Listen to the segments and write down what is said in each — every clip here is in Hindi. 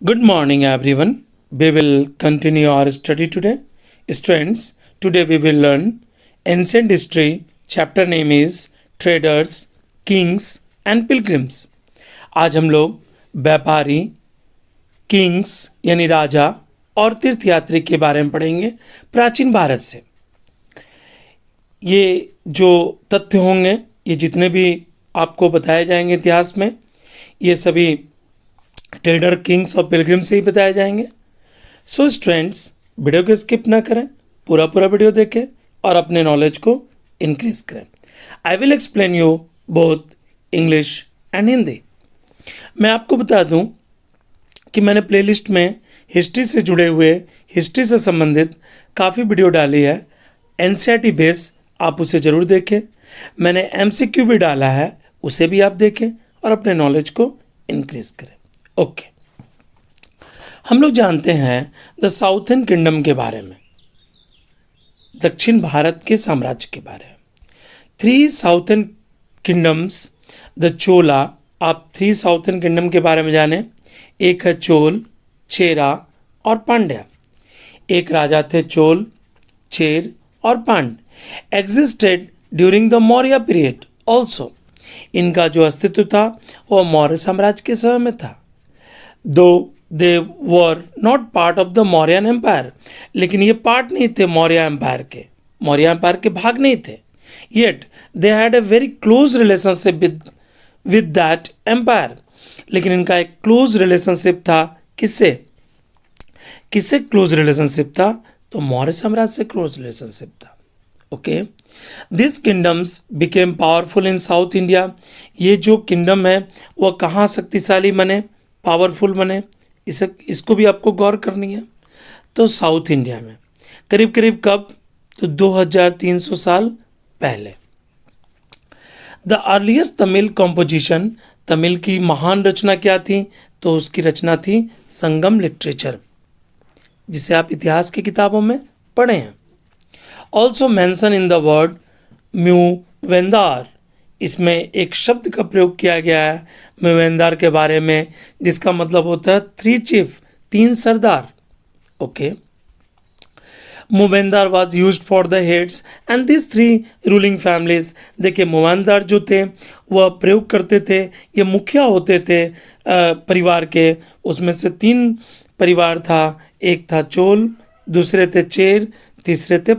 Good morning, everyone. We will continue our study today. Students, today we will learn ancient history. Chapter name is Traders, Kings and Pilgrims. आज हम लोग व्यापारी, किंग्स यानी राजा और तीर्थयात्री के बारे में पढ़ेंगे प्राचीन भारत से। ये जो तथ्य होंगे, ये जितने भी आपको बताए जाएंगे इतिहास में, ये सभी ट्रेडर, किंग्स और पिलग्रिम से ही बताए जाएंगे। सो स्टूडेंट्स, वीडियो को स्किप ना करें, पूरा वीडियो देखें और अपने नॉलेज को इंक्रीज करें। I will explain you both English and Hindi. मैं आपको बता दूं कि मैंने प्लेलिस्ट में हिस्ट्री से जुड़े हुए, हिस्ट्री से संबंधित काफ़ी वीडियो डाली है। एनसीईआरटी बेस, आप उसे ज़रूर देखें। मैंने एमसीक्यू भी डाला है, उसे भी आप देखें और अपने नॉलेज को इंक्रीज करें। ओके, हम लोग जानते हैं द साउथर्न किंगडम के बारे में, दक्षिण भारत के साम्राज्य के बारे में। 3 साउथर्न किंगडम्स, द चोला। आप 3 साउथर्न किंगडम के बारे में जाने। एक है चोल, चेरा और पांड्या। एक राजा थे चोल, चेर और Pandya. Existed during the Maurya period also. इनका जो अस्तित्व था वह मौर्य साम्राज्य के समय में था। Though they were not part of the Mauryan empire, लेकिन ये पार्ट नहीं थे मौर्य एम्पायर के, मौर्य एम्पायर के भाग नहीं थे। Yet they had a very close relationship with that empire, लेकिन इनका एक क्लोज रिलेशनशिप था। किससे क्लोज रिलेशनशिप था? तो मौर्य साम्राज्य से क्लोज रिलेशनशिप था। Okay, this kingdoms became powerful in south India. ये जो किंगडम है वह कहाँ शक्तिशाली बने, पावरफुल बने, इसको भी आपको गौर करनी है। तो साउथ इंडिया में करीब करीब कब? तो 2300 साल पहले। The earliest Tamil composition, Tamil की महान रचना क्या थी? तो उसकी रचना थी संगम लिटरेचर, जिसे आप इतिहास की किताबों में पढ़े हैं। ऑल्सो मैंसन इन द वर्ड म्यूवेंदार, इसमें एक शब्द का प्रयोग किया गया है म्यूवेंदार के बारे में, जिसका मतलब होता है 3 चीफ, 3 सरदार। Okay, Muvendar was used for the heads and this 3 ruling families. देखिए, मूवेंदार जो थे वह प्रयोग करते थे, ये मुखिया होते थे परिवार के। उसमें से 3 परिवार था, एक था चोल, दूसरे थे चेर, तीसरे थे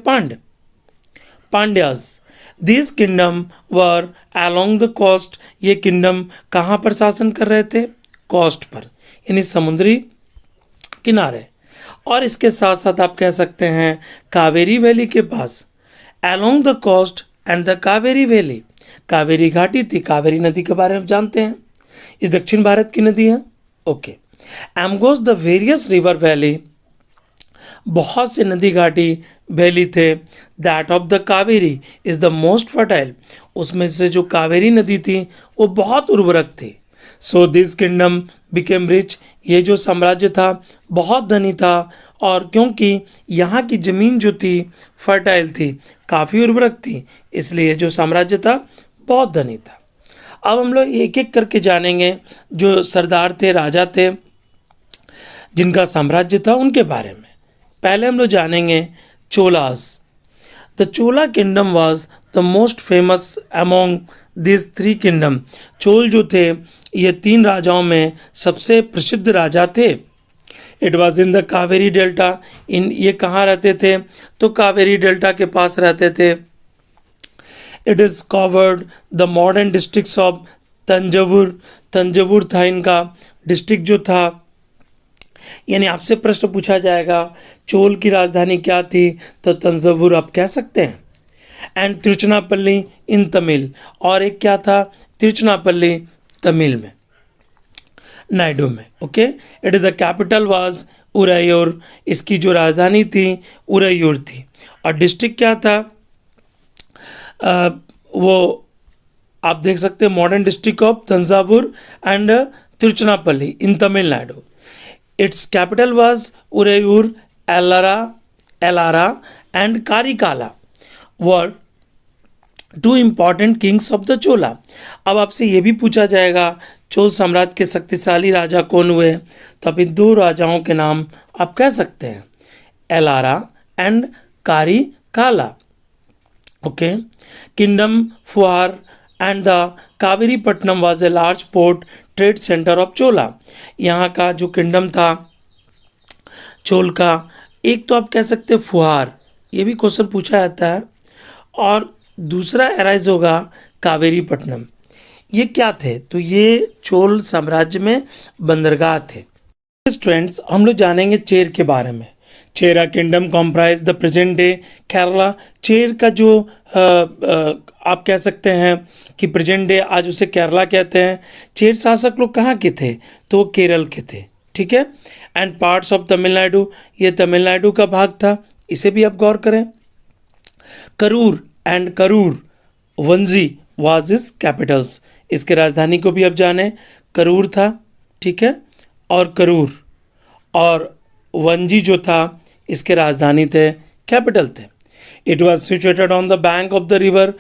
Pandyas. This kingdom were along the coast. ये किंगडम कहाँ पर शासन कर रहे थे? कोस्ट पर, यानी समुद्री किनारे। और इसके साथ साथ आप कह सकते हैं कावेरी वैली के पास। Along the coast and the Kaveri valley, Kaveri घाटी थी। कावेरी नदी के बारे में जानते हैं, ये दक्षिण भारत की नदी है। Okay, among the various river valley, बहुत से नदी घाटी वैली थे। That of the Kaveri is the most fertile, उसमें से जो कावेरी नदी थी वो बहुत उर्वरक थी। So this kingdom became rich, ये जो साम्राज्य था बहुत धनी था, और क्योंकि यहाँ की ज़मीन जो थी फर्टाइल थी, काफ़ी उर्वरक थी, इसलिए जो साम्राज्य था बहुत धनी था। अब हम लोग एक एक करके जानेंगे जो सरदार थे, राजा थे, जिनका साम्राज्य था, उनके बारे में। पहले हम लोग जानेंगे Cholas. The Chola kingdom was the most famous among this 3 kingdom. Chola जो थे ये 3 राजाओं में सबसे प्रसिद्ध राजा थे। It was in the Kaveri delta. ये कहाँ रहते थे? तो कावेरी डेल्टा के पास रहते थे। It is covered the modern districts of Tanjore. Tanjore था इनका डिस्ट्रिक्ट जो था। यानी आपसे प्रश्न पूछा जाएगा चोल की राजधानी क्या थी, तो तंजौर आप कह सकते हैं। एंड तिरुचनापल्ली इन तमिल, और एक क्या था? तिरुचनापल्ली तमिल में, नायडू में। Okay, it is the capital was Uraiyur. इसकी जो राजधानी थी उरैयूर थी। और डिस्ट्रिक्ट क्या था? वो आप देख सकते हैं, modern district of Thanjavur and Tiruchirappalli in Tamil Nadu. Its capital was Urayur, Ellara and Karikala were 2 important kings of the Chola। अब आपसे ये भी पूछा जाएगा चोल साम्राज्य के शक्तिशाली राजा कौन हुए? तो अब इन दो राजाओं के नाम आप कह सकते हैं, Elara and Karikala. Okay. Kingdom Puhar and the Kaveri Pattanam was a large port trade centre of Chola. यहाँ का जो किंगडम था चोल का, एक तो आप कह सकते हैं फुहार, ये भी क्वेश्चन पूछा जाता है, और दूसरा एराइज होगा कावेरी पट्टनम। ये क्या थे? तो ये चोल साम्राज्य में बंदरगाह थे। स्टूडेंट्स, हम लोग जानेंगे चेर के बारे में। Chera kingdom comprise the present day Kerala. Chera का जो आप कह सकते हैं कि प्रेजेंट डे आज उसे केरला कहते हैं। चेर शासक लोग कहाँ के थे? तो वो केरल के थे, ठीक है। एंड पार्ट्स ऑफ तमिलनाडु, ये तमिलनाडु का भाग था, इसे भी आप गौर करें। Karur and Karur वंजी was is Capitals. इसके राजधानी को भी आप जाने, करूर था, ठीक है, और करूर, और वंजी जो था इसके राजधानी थे, कैपिटल थे। It was situated on the bank of the river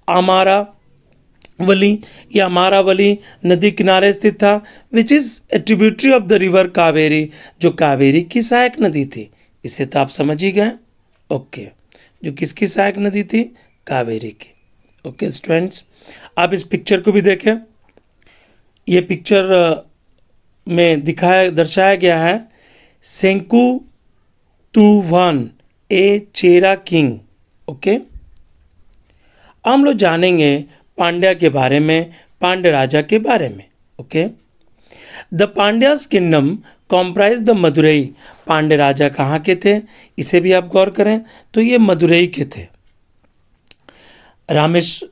Amaravali. ये अमारावली नदी किनारे स्थित था, which is a tributary of the river Kaveri, जो कावेरी की सहायक नदी थी। इसे तो आप समझ ही गए। ओके, जो किसकी सहायक नदी थी? कावेरी की। ओके स्टूडेंट्स, आप इस पिक्चर को भी देखें। ये पिक्चर में दर्शाया गया है सेंकु तूवान ए चेरा किंग। ओके, हम लोग जानेंगे पांड्या के बारे में, पांड्य राजा के बारे में। Okay, the Pandyas kingdom comprise the Madurai. Pandya राजा कहाँ के थे? इसे भी आप गौर करें, तो ये मदुरई के थे। रामेश,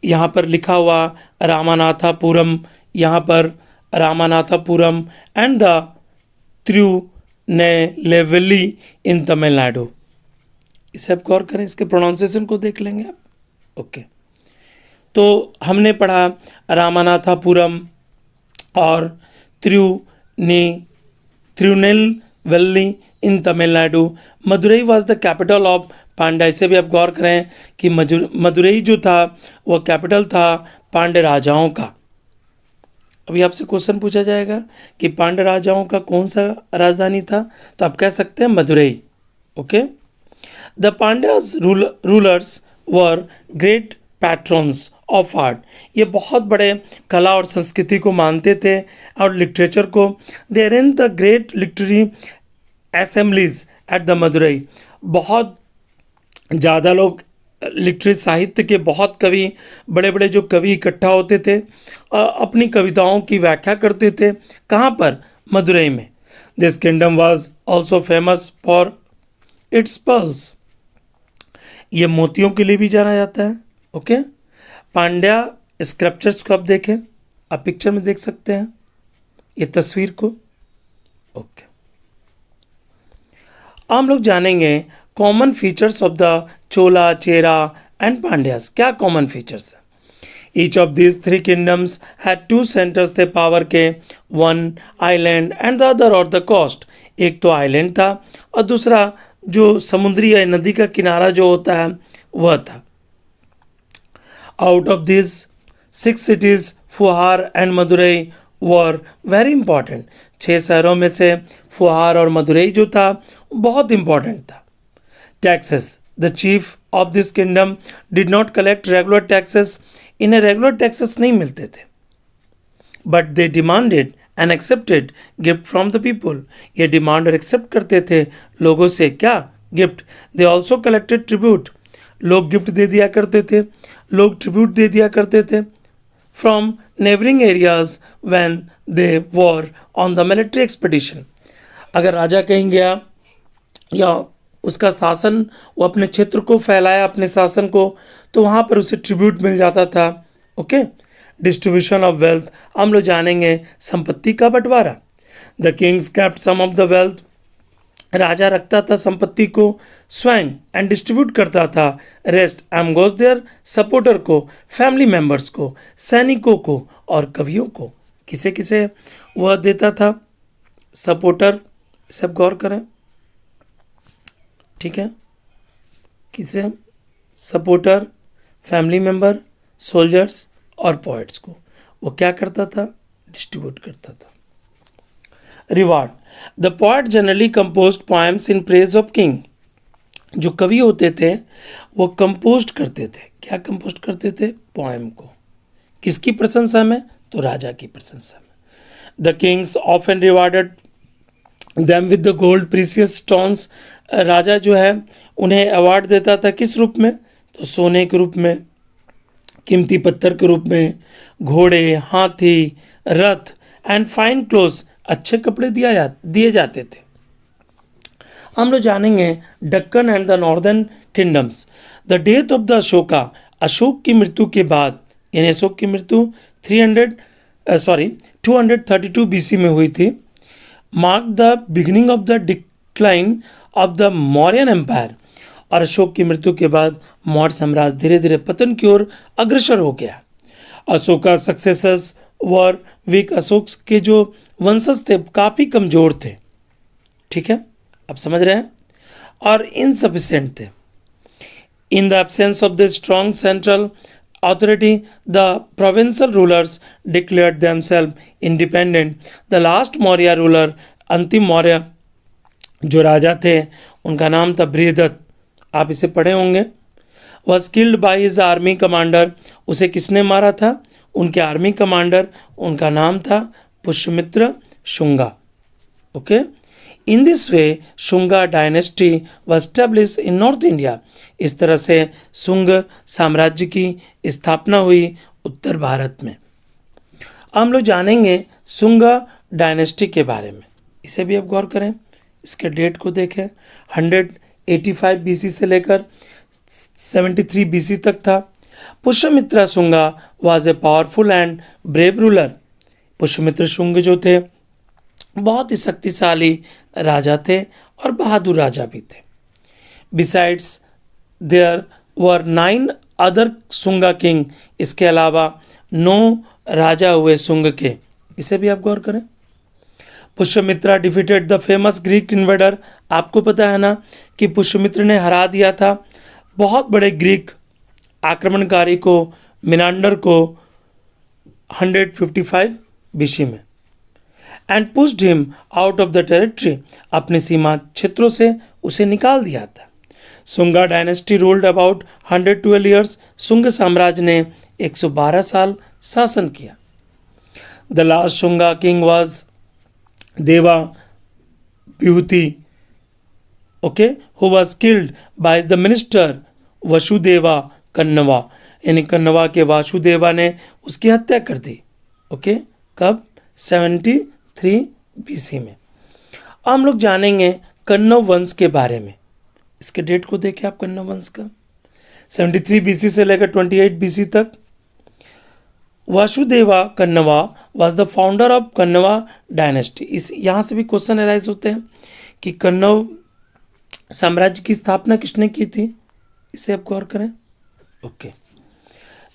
यहाँ पर लिखा हुआ रामानाथापुरम, यहाँ पर रामानाथापुरम and the Tirunelveli in Tamil Nadu. इसे आप गौर करें, इसके प्रोनाउंसिएशन को देख लेंगे आप। ओके, तो हमने पढ़ा रामानाथापुरम और Tirunelveli in Tamil Nadu. Madurai was the capital of Pandya. इसे भी आप गौर करें कि मदुरई जो था वह कैपिटल था पांड्य राजाओं का। अभी आपसे क्वेश्चन पूछा जाएगा कि पांड्य राजाओं का कौन सा राजधानी था, तो आप कह सकते हैं Madurai. Okay, the Pandyas rulers were great patrons of art. ये बहुत बड़े कला और संस्कृति को मानते थे और लिटरेचर को। They arrange the great literary assemblies at the Madurai. बहुत ज़्यादा लोग लिटरेरी साहित्य के बहुत कवि, बड़े बड़े जो कवि इकट्ठा होते थे, अपनी कविताओं की व्याख्या करते थे। कहाँ पर? मदुरई में। This kingdom was also famous for its pearls. ये मोतियों के लिए भी जाना जाता है। ओके, पांड्या स्क्रप्चर्स को आप देखें, आप पिक्चर में देख सकते हैं ये तस्वीर को। ओके, हम लोग जानेंगे common features of the Chola, Chera and Pandyas. क्या कॉमन फीचर्स है? Each of these three kingdoms had two centres थे पावर के, one island and the other और द कोस्ट। एक तो आइलैंड था और दूसरा जो समुद्री या नदी का किनारा जो होता है वह था। आउट ऑफ दिस 6 cities, फुहार and Madurai were very important. 6 शहरों में से फुहार और मदुरई जो था बहुत इंपॉर्टेंट था। Taxes, the chief of this kingdom did not collect regular taxes. इन्हें रेगुलर टैक्सेस नहीं मिलते थे, but they demanded and accepted gift from the people. ये डिमांड और एक्सेप्ट करते थे लोगों से, क्या? Gift. They also collected tribute. लोग गिफ्ट दे दिया करते थे, लोग ट्रिब्यूट दे दिया करते थे from neighbouring areas when they were on the military expedition. अगर राजा कहीं गया या उसका शासन, वो अपने क्षेत्र को फैलाया अपने शासन को, तो वहाँ पर उसे ट्रिब्यूट मिल जाता था। ओके, डिस्ट्रीब्यूशन ऑफ वेल्थ, हम लोग जानेंगे संपत्ति का बंटवारा। The kings kept some of the wealth. राजा रखता था संपत्ति को स्वयं एंड डिस्ट्रीब्यूट करता था rest among their supporter को, फैमिली मेंबर्स को, सैनिकों को और कवियों को। किसे किसे वह देता था? सपोर्टर, सब गौर करें, ठीक है, किसे? सपोर्टर, फैमिली मेंबर, सोल्जर्स और पोइट्स को। वो क्या करता था? डिस्ट्रीब्यूट करता था। Reward, the poet generally composed poems in praise of king. जो कवि होते थे वो कंपोस्ट करते थे। क्या कंपोस्ट करते थे? पोएम को। किसकी प्रशंसा में? तो राजा की प्रशंसा में। The kings often rewarded them with the gold precious stones. राजा जो है उन्हें अवार्ड देता था किस रूप में? तो सोने के रूप में, कीमती पत्थर के रूप में, घोड़े, हाथी, रथ एंड फाइन क्लोथ्स, अच्छे कपड़े दिए जाते थे। हम लोग जानेंगे Deccan and the northern kingdoms. The death of the Ashoka, Ashok की मृत्यु के बाद, यानी अशोक की मृत्यु 232 बीसी में हुई थी, mark the beginning of the decline of the Mauryan empire. और अशोक की मृत्यु के बाद मौर्य साम्राज्य धीरे धीरे पतन की ओर अग्रसर हो गया। अशोका सक्सेसर्स वर वीक, अशोक के जो वंशज थे काफ़ी कमज़ोर थे। ठीक है, अब समझ रहे हैं, और इनसफिशिएंट थे। In the absence of the strong central authority, the provincial rulers declared themselves independent. The last Maurya ruler, अंतिम मौर्य जो राजा थे, उनका नाम था बृहदत्त। आप इसे पढ़े होंगे। was killed by his army commander, उसे किसने मारा था? उनके आर्मी कमांडर, उनका नाम था Pushyamitra Shunga. Okay, in this way Shunga dynasty was established in north India. इस तरह से शुंग साम्राज्य की स्थापना हुई उत्तर भारत में। हम लोग जानेंगे शुंगा डायनेस्टी के बारे में, इसे भी आप गौर करें। इसके डेट को देखें, 185 बीसी से लेकर 73 बीसी तक था। Pushyamitra Shunga was a powerful and brave ruler. Pushyamitra Shunga जो थे बहुत ही शक्तिशाली राजा थे और बहादुर राजा भी थे। Besides there were 9 other Shunga king, इसके अलावा 9 राजा हुए शुंग के, इसे भी आप गौर करें। Pushyamitra defeated the famous Greek invader. आपको पता है ना कि पुष्यमित्र ने हरा दिया था बहुत बड़े ग्रीक आक्रमणकारी को, मिनांडर को 155 बीसी में। And pushed him out of the territory, अपने सीमा क्षेत्रों से उसे निकाल दिया था। Shunga dynasty ruled about 112 years. Shunga साम्राज्य ने 112 साल शासन किया। The last Shunga king was Deva Vibhuti, okay, who was killed by the minister Vasudeva Kanva, यानी कन्नवा के वासुदेवा ने उसकी हत्या कर दी। ओके, कब? 73 बीसी में। हम लोग जानेंगे कन्नव वंश के बारे में। इसके डेट को देखें आप कन्नव वंश का, 73 बीसी से लेकर 28 बीसी तक। Vasudeva Kanva was the founder of Kanva dynasty. इस यहाँ से भी क्वेश्चन अराइज होते हैं कि कन्नव साम्राज्य की स्थापना किसने की थी, इसे आप गौर करें। ओके,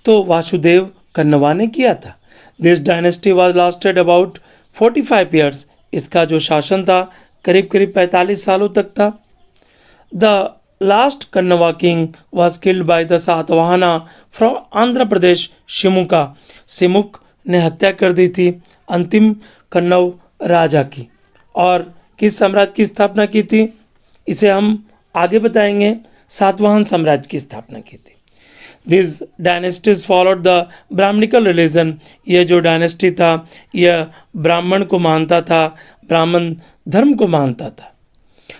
तो वासुदेव कन्नवा ने किया था। This dynasty was lasted about 45 years. इसका जो शासन था करीब करीब 45 सालों तक था। The last Kanva king was killed by the Satavahana from Andhra Pradesh, Simuka. Simuka ने हत्या कर दी थी अंतिम कन्नव राजा की। और किस साम्राज्य की स्थापना की थी, इसे हम आगे बताएंगे। सातवाहन साम्राज्य की स्थापना की थी। This dynasties followed the Brahmanical religion. यह जो डायनेस्टी था यह ब्राह्मण को मानता था, ब्राह्मण धर्म को मानता था।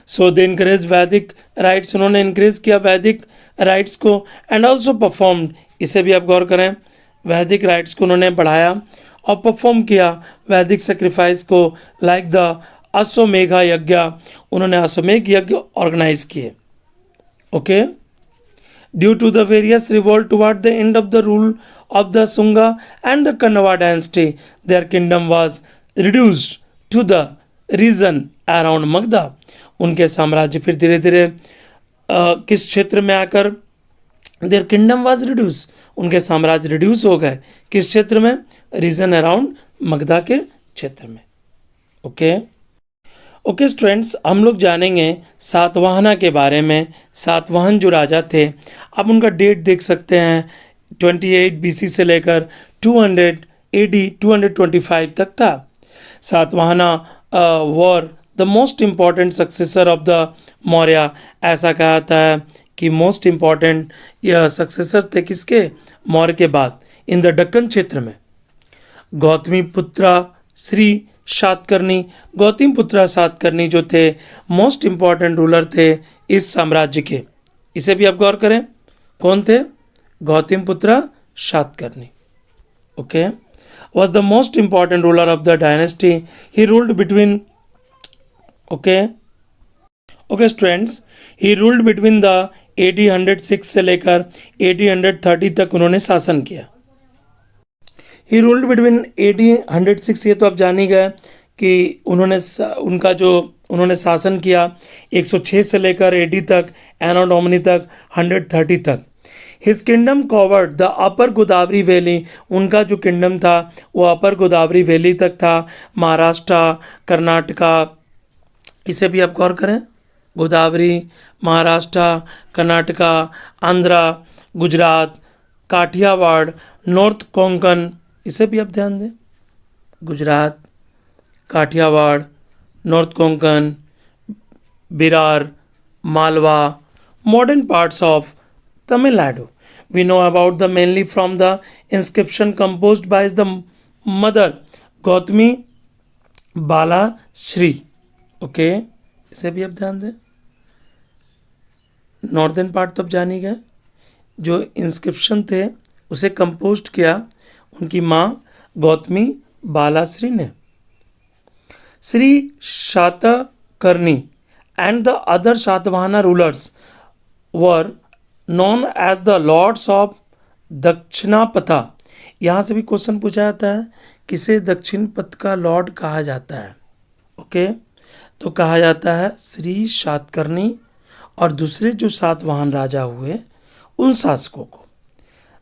सो दे इनकरेज वैदिक राइट्स, उन्होंने इनकरेज किया वैदिक राइट्स को। एंड ऑल्सो परफॉर्म्ड, इसे भी आप गौर करें, वैदिक राइट्स को उन्होंने बढ़ाया और परफॉर्म किया वैदिक सेक्रीफाइस को, लाइक द अश्वमेघ यज्ञ। उन्होंने अश्वमेघ यज्ञ ऑर्गेनाइज किए। Okay, due to the various revolt toward the end of the rule of the Shunga and the Kanva dynasty, their kingdom was reduced to the region around Magadha. उनके साम्राज्य फिर धीरे धीरे किस क्षेत्र में आकर, देयर किंगडम वाज रिड्यूस, उनके साम्राज्य रिड्यूस हो गए किस क्षेत्र में, रीजन अराउंड मगधा के क्षेत्र में। ओके ओके स्टूडेंट्स, हम लोग जानेंगे सातवाहना के बारे में। सातवाहन जो राजा थे, आप उनका डेट देख सकते हैं, 28 बीसी से लेकर AD 225 तक था। Satavahana war the most important successor of the Maurya, ऐसा कहा था कि मोस्ट इम्पॉर्टेंट यह सक्सेसर थे किसके, मौर्य के बाद इन द दक्कन क्षेत्र में। गौतमीपुत्रा श्री सातकर्णी, गौतमीपुत्रा सातकर्णी जो थे मोस्ट इम्पॉर्टेंट रूलर थे इस साम्राज्य के। इसे भी आप गौर करें, कौन थे, Gautamiputra Satakarni. Okay, was the most important ruler of the dynasty. He ruled between okay students, he ruled between the AD 106 से लेकर AD 130 तक उन्होंने शासन किया। He ruled between AD 106, ये तो आप जान ही गए कि उन्होंने शासन किया 106 से लेकर AD तक, एनो डोमिनी तक 130 तक। His kingdom covered the upper Godavari valley, उनका जो किंगडम था वो अपर गोदावरी वैली तक था, महाराष्ट्र, कर्नाटका, इसे भी आप गौर करें, गोदावरी, महाराष्ट्र, कर्नाटका, आंध्रा, गुजरात, काठियावाड़, नॉर्थ कोंकण, इसे भी आप ध्यान दें, गुजरात, काठियावाड़, नॉर्थ कोंकण, बिरार, Malwa, modern parts of Tamil Nadu. We know about the mainly from the inscription composed by the mother Gautami Bala Shri. Okay, इसे भी आप ध्यान दें। नॉर्दर्न पार्ट तो आप जान ही गए, जो इंस्क्रिप्शन थे उसे कंपोज किया उनकी माँ गौतमी बालाश्री ने। Shri Satakarni and the other Satavahana rulers were known as the lords of Dakshinapatha. यहाँ से भी क्वेश्चन पूछा जाता है किसे दक्षिण पथ का लॉर्ड कहा जाता है। ओके, तो कहा जाता है श्री सातकर्णी और दूसरे जो सातवाहन राजा हुए उन शासकों को।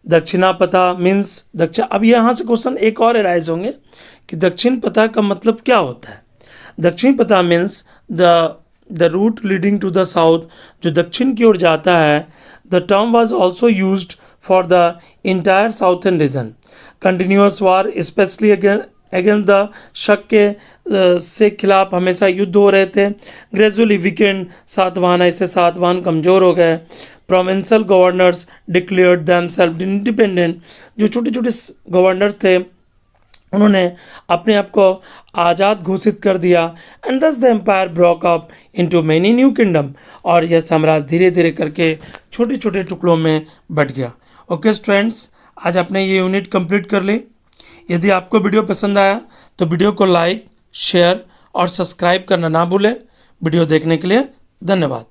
दक्षिणापथा मीन्स दक्षिण। अब यहाँ से क्वेश्चन एक और एराइज होंगे कि दक्षिण पथा का मतलब क्या होता है। Dakshinapatha means the route leading to the south, जो दक्षिण की ओर जाता है। The term was also used for the entire southern region. Continuous war, especially against the शक के से खिलाफ हमेशा युद्ध हो रहे थे। Gradually weakened सातवाहन, ऐसे सातवाहन कमज़ोर हो गए। Provincial governors declared themselves independent, जो छोटे छोटे गवर्नर थे उन्होंने अपने आप को आज़ाद घोषित कर दिया। And thus the empire broke up into many new kingdom, और यह साम्राज्य धीरे धीरे करके छोटे छोटे टुकड़ों में बट गया। ओके स्टूडेंट्स, आज आपने ये यूनिट कंप्लीट कर ली। यदि आपको वीडियो पसंद आया तो वीडियो को लाइक, शेयर और सब्सक्राइब करना ना भूलें। वीडियो देखने के लिए धन्यवाद।